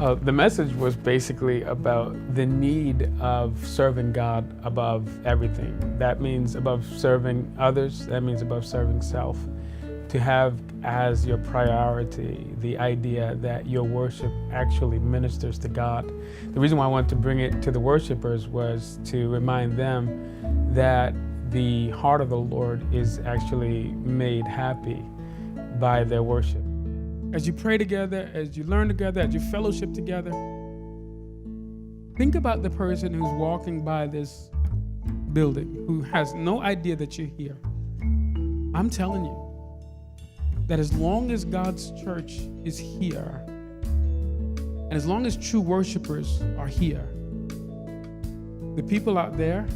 The message was basically about the need of serving God above everything. That means above serving others, that means above serving self. To have as your priority the idea that your worship actually ministers to God. The reason why I wanted to bring it to the worshipers was to remind them that the heart of the Lord is actually made happy by their worship. As you pray together, as you learn together, as you fellowship together, think about the person who's walking by this building, who has no idea that you're here. I'm telling you that as long as God's church is here, and as long as true worshipers are here, the people out there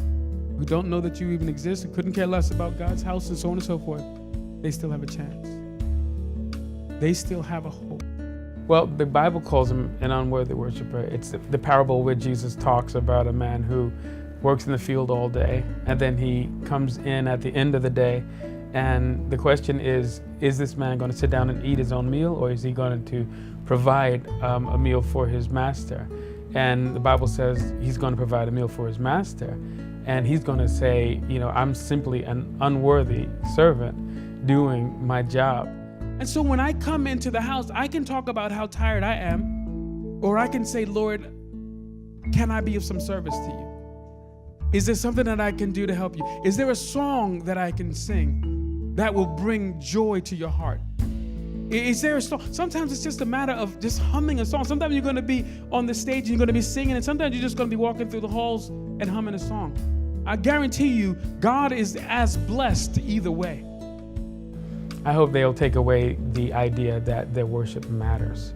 who don't know that you even exist and couldn't care less about God's house and so on and so forth, they still have a chance. They still have a hope. Well, the Bible calls him an unworthy worshiper. It's the parable where Jesus talks about a man who works in the field all day, and then he comes in at the end of the day, and the question is this man going to sit down and eat his own meal, or is he going to provide a meal for his master? And the Bible says he's going to provide a meal for his master, and he's going to say, I'm simply an unworthy servant doing my job. And so when I come into the house, I can talk about how tired I am, or I can say, Lord, can I be of some service to you? Is there something that I can do to help you? Is there a song that I can sing that will bring joy to your heart? Is there a song? Sometimes it's just a matter of just humming a song. Sometimes you're going to be on the stage and you're going to be singing, and sometimes you're just going to be walking through the halls and humming a song. I guarantee you, God is as blessed either way. I hope they'll take away the idea that their worship matters.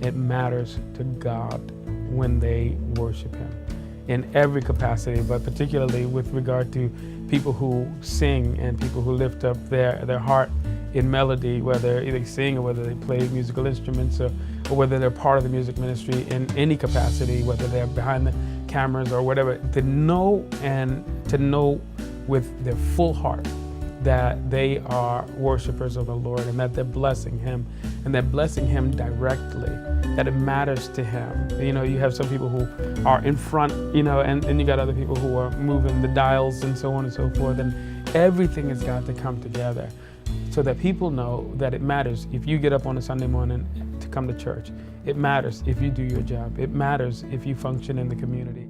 It matters to God when they worship Him in every capacity, but particularly with regard to people who sing and people who lift up their heart in melody, whether they sing or whether they play musical instruments or whether they're part of the music ministry in any capacity, whether they're behind the cameras or whatever, to know with their full heart that they are worshipers of the Lord and that they're blessing Him, and they're blessing Him directly, that it matters to Him. You have some people who are in front, and you got other people who are moving the dials and so on and so forth, and everything has got to come together so that people know that it matters if you get up on a Sunday morning to come to church. It matters if you do your job. It matters if you function in the community.